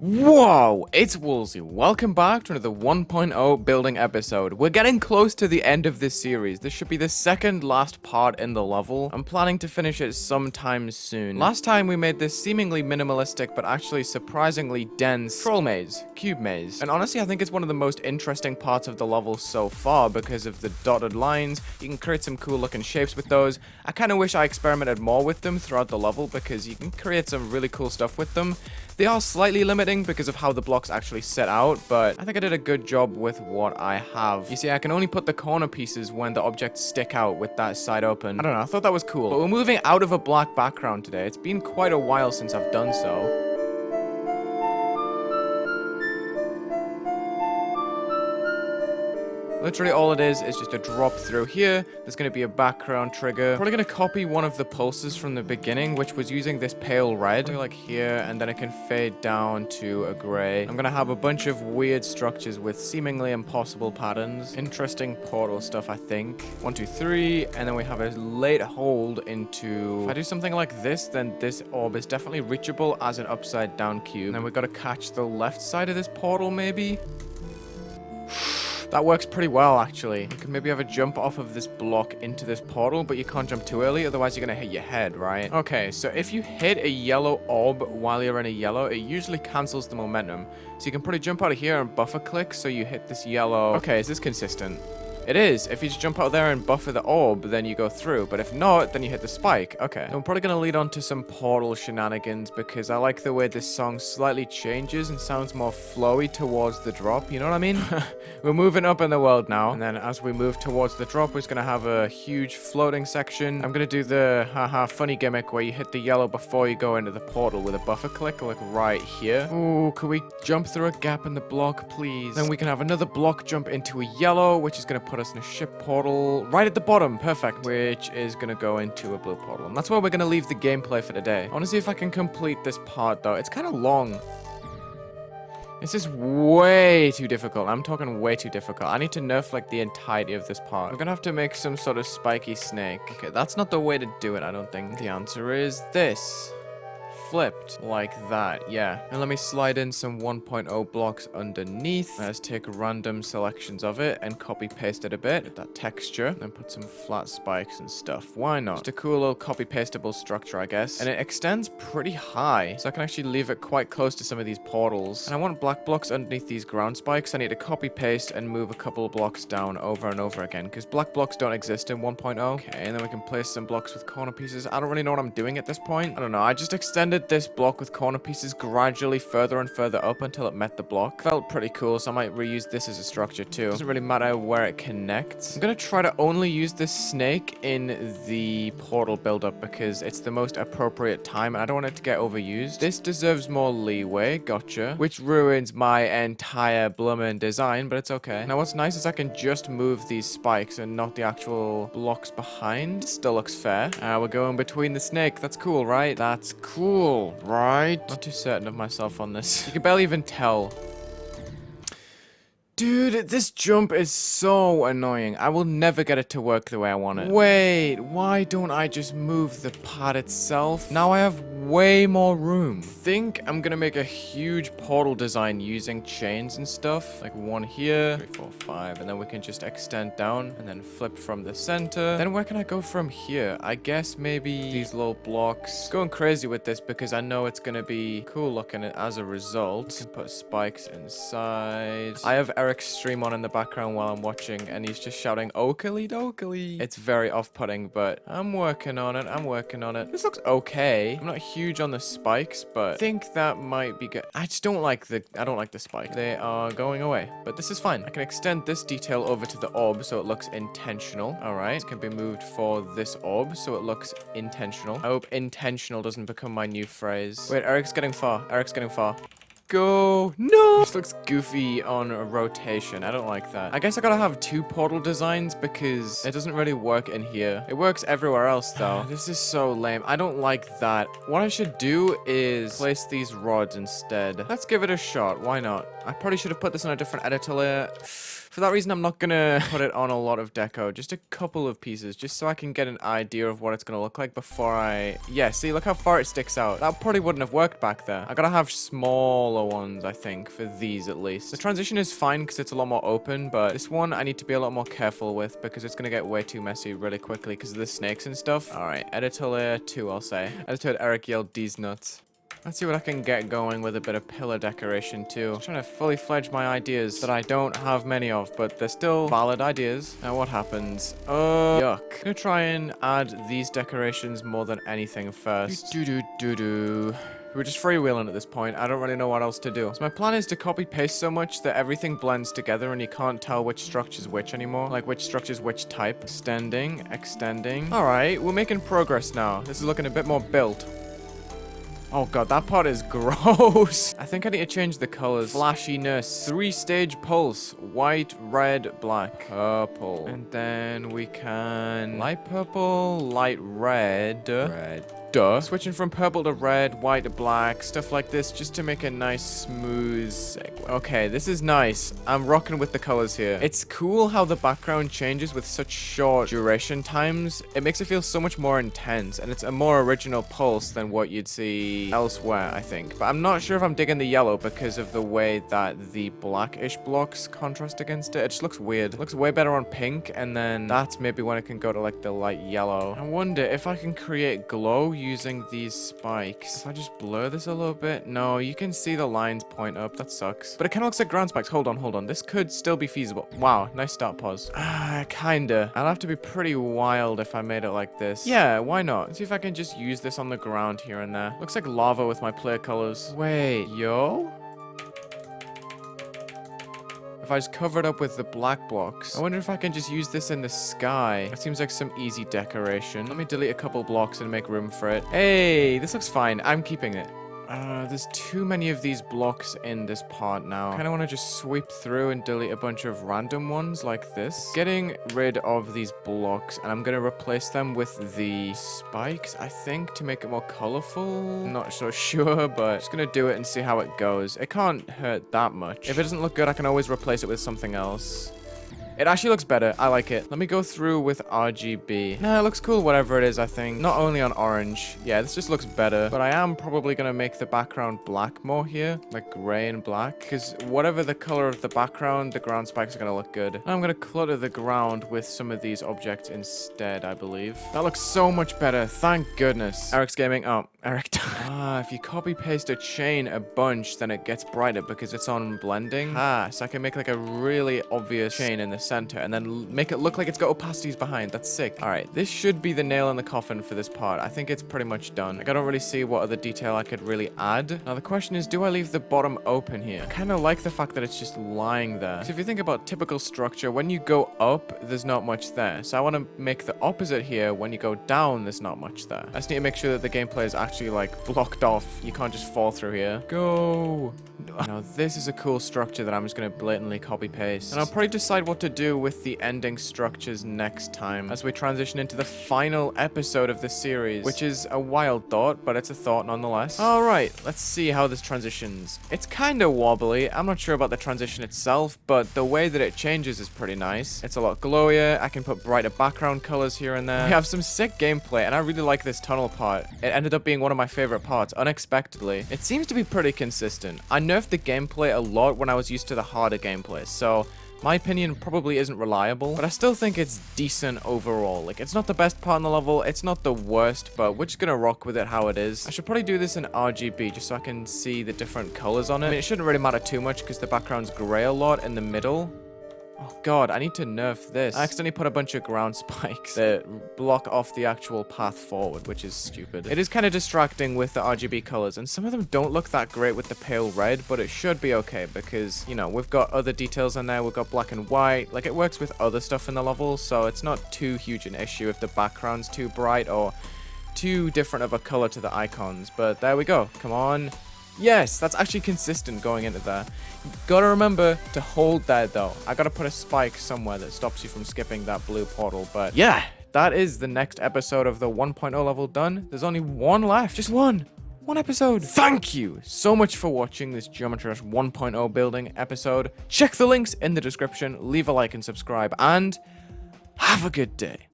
Whoa, it's Wulzy. Welcome back to another 1.0 building episode. We're getting close to the end of this series. This should be the second last part in the level. I'm planning to finish it sometime soon. Last time we made this seemingly minimalistic but actually surprisingly dense troll maze, cube maze. And honestly, I think it's one of the most interesting parts of the level so far because of the dotted lines. You can create some cool looking shapes with those. I kind of wish I experimented more with them throughout the level because you can create some really cool stuff with them. They are slightly limiting because of how the blocks actually set out, but I think I did a good job with what I have. You see, I can only put the corner pieces when the objects stick out with that side open. I don't know, I thought that was cool. But we're moving out of a black background today. It's been quite a while since I've done so. Literally all it is just a drop through here. There's going to be a background trigger. Probably going to copy one of the pulses from the beginning, which was using this pale red. Like here, and then it can fade down to a gray. I'm going to have a bunch of weird structures with seemingly impossible patterns. Interesting portal stuff, I think. 1, 2, 3, and then we have a late hold into... If I do something like this, then this orb is definitely reachable as an upside down cube. And then we've got to catch the left side of this portal, maybe? That works pretty well, actually. You can maybe have a jump off of this block into this portal, but you can't jump too early, otherwise you're gonna hit your head, right? Okay, so if you hit a yellow orb while you're in a yellow, it usually cancels the momentum. So you can probably jump out of here and buffer click, so you hit this yellow... Okay, is this consistent? It is. If you just jump out there and buffer the orb, then you go through. But if not, then you hit the spike. Okay. I'm probably going to lead on to some portal shenanigans because I like the way this song slightly changes and sounds more flowy towards the drop. You know what I mean? We're moving up in the world now. And then as we move towards the drop, we're going to have a huge floating section. I'm going to do the haha funny gimmick where you hit the yellow before you go into the portal with a buffer click, like right here. Ooh, can we jump through a gap in the block, please? Then we can have another block jump into a yellow, which is going to put us in a ship portal right at the bottom. Perfect. Which is going to go into a blue portal. And that's where we're going to leave the gameplay for today. I want to see if I can complete this part, though. It's kind of long. This is way too difficult. I'm talking way too difficult. I need to nerf, like, the entirety of this part. I'm going to have to make some sort of spiky snake. Okay, that's not the way to do it, I don't think. The answer is this. Flipped like that, yeah. And let me slide in some 1.0 blocks underneath. Let's take random selections of it and copy paste it a bit. Get that texture. Then put some flat spikes and stuff. Why not? Just a cool little copy pastable structure, I guess. And it extends pretty high. So I can actually leave it quite close to some of these portals. And I want black blocks underneath these ground spikes. I need to copy paste and move a couple of blocks down over and over again. Because black blocks don't exist in 1.0. Okay, and then we can place some blocks with corner pieces. I don't really know what I'm doing at this point. I don't know. I just extended this block with corner pieces gradually further and further up until it met the block. Felt pretty cool, so I might reuse this as a structure too. Doesn't really matter where it connects. I'm gonna try to only use this snake in the portal buildup because it's the most appropriate time and I don't want it to get overused. This deserves more leeway, gotcha, which ruins my entire bloomin' design, but it's okay. Now what's nice is I can just move these spikes and not the actual blocks behind. Still looks fair. We're going between the snake. That's cool, right? That's cool, right? Not too certain of myself on this. You can barely even tell. Dude, this jump is so annoying. I will never get it to work the way I want it. Wait, why don't I just move the part itself? Now I have way more room. Think I'm gonna make a huge portal design using chains and stuff. Like one here, 3, 4, 5, and then we can just extend down and then flip from the center. Then where can I go from here? I guess maybe these little blocks. Going crazy with this because I know it's gonna be cool looking as a result. You can put spikes inside. I have Eric's stream on in the background while I'm watching, and he's just shouting Oakley dokley. It's very off-putting, but I'm working on it. I'm working on it. This looks okay. I'm not huge on the spikes, but I think that might be good. I just don't like the spike. They are going away, but this is fine. I can extend this detail over to the orb so it looks intentional. All right, it can be moved for this orb so it looks intentional. I hope intentional doesn't become my new phrase. Wait, Eric's getting far. Eric's getting far. Go. No! This looks goofy on a rotation. I don't like that. I guess I gotta have 2 portal designs because it doesn't really work in here. It works everywhere else though. This is so lame. I don't like that. What I should do is place these rods instead. Let's give it a shot. Why not? I probably should have put this on a different editor layer. For that reason, I'm not gonna put it on a lot of deco. Just a couple of pieces, just so I can get an idea of what it's gonna look like before I... Yeah, see, look how far it sticks out. That probably wouldn't have worked back there. I gotta have smaller ones, I think, for these at least. The transition is fine because it's a lot more open, but this one I need to be a lot more careful with because it's gonna get way too messy really quickly because of the snakes and stuff. All right, editor layer 2, I'll say. Editor Eric yelled D's nuts. Let's see what I can get going with a bit of pillar decoration too. I'm trying to fully fledge my ideas that I don't have many of, but they're still valid ideas. Now what happens? Yuck. I'm gonna try and add these decorations more than anything first. We're just freewheeling at this point. I don't really know what else to do. So my plan is to copy paste so much that everything blends together and you can't tell which structure's which anymore. Like which structure's which type. Extending. All right, we're making progress now. This is looking a bit more built. Oh god, that part is gross. I think I need to change the colors. Flashiness. 3-stage pulse. White, red, black. Purple. And then we can... light purple, light red. Switching from purple to red, white to black, stuff like this, just to make a nice, smooth segue. Okay, this is nice. I'm rocking with the colors here. It's cool how the background changes with such short duration times. It makes it feel so much more intense, and it's a more original pulse than what you'd see elsewhere, I think. But I'm not sure if I'm digging the yellow because of the way that the blackish blocks contrast against it. It just looks weird. It looks way better on pink, and then that's maybe when it can go to like the light yellow. I wonder if I can create glow using these spikes. If I just blur this a little bit. No, you can see the lines point up. That sucks. But it kind of looks like ground spikes. Hold on. This could still be feasible. Wow, nice start pause. Kinda. I'll have to be pretty wild if I made it like this. Yeah, why not? Let's see if I can just use this on the ground here and there. Looks like lava with my clear colors. Wait, yo? If I just cover it up with the black blocks. I wonder if I can just use this in the sky. That seems like some easy decoration. Let me delete a couple blocks and make room for it. Hey, this looks fine. I'm keeping it. There's too many of these blocks in this part now. I kind of want to just sweep through and delete a bunch of random ones like this. Getting rid of these blocks, and I'm going to replace them with the spikes, I think, to make it more colorful. Not so sure, but just going to do it and see how it goes. It can't hurt that much. If it doesn't look good, I can always replace it with something else. It actually looks better. I like it. Let me go through with RGB. Nah, it looks cool, whatever it is, I think. Not only on orange. Yeah, this just looks better. But I am probably going to make the background black more here. Like gray and black. Because whatever the color of the background, the ground spikes are going to look good. I'm going to clutter the ground with some of these objects instead, I believe. That looks so much better. Thank goodness. Eric's gaming. Oh, Eric. If you copy paste a chain a bunch, then it gets brighter because it's on blending. So I can make like a really obvious chain in the center and then make it look like it's got opacities behind. That's sick. All right, this should be the nail in the coffin for this part. I think it's pretty much done. Like, I don't really see what other detail I could really add. Now the question is, do I leave the bottom open here? I kind of like the fact that it's just lying there. So if you think about typical structure, when you go up, there's not much there. So I want to make the opposite here. When you go down, there's not much there. I just need to make sure that the gameplay is actually like blocked off. You can't just fall through here. Go. Now this is a cool structure that I'm just going to blatantly copy paste. And I'll probably decide what to do with the ending structures next time as we transition into the final episode of this series, which is a wild thought, but it's a thought nonetheless. All right, let's see how this transitions. It's kind of wobbly. I'm not sure about the transition itself, but the way that it changes is pretty nice. It's a lot glowier. I can put brighter background colors here and there. We have some sick gameplay, and I really like this tunnel part. It ended up being one of my favorite parts, unexpectedly. It seems to be pretty consistent. I nerfed the gameplay a lot when I was used to the harder gameplay, so my opinion probably isn't reliable, but I still think it's decent overall. Like, it's not the best part in the level, it's not the worst, but we're just gonna rock with it how it is. I should probably do this in RGB just so I can see the different colors on it. I mean, it shouldn't really matter too much because the background's gray a lot in the middle. Oh god, I need to nerf this. I accidentally put a bunch of ground spikes that block off the actual path forward, which is stupid. It is kind of distracting with the RGB colors, and some of them don't look that great with the pale red, but it should be okay because, you know, we've got other details in there. We've got black and white. Like, it works with other stuff in the level, so it's not too huge an issue if the background's too bright or too different of a color to the icons. But there we go. Come on. Yes, that's actually consistent going into there. You gotta remember to hold there, though. I gotta put a spike somewhere that stops you from skipping that blue portal. But yeah, that is the next episode of the 1.0 level done. There's only one left. Just one. One episode. Thank you so much for watching this Geometry Dash 1.0 building episode. Check the links in the description, leave a like and subscribe, and have a good day.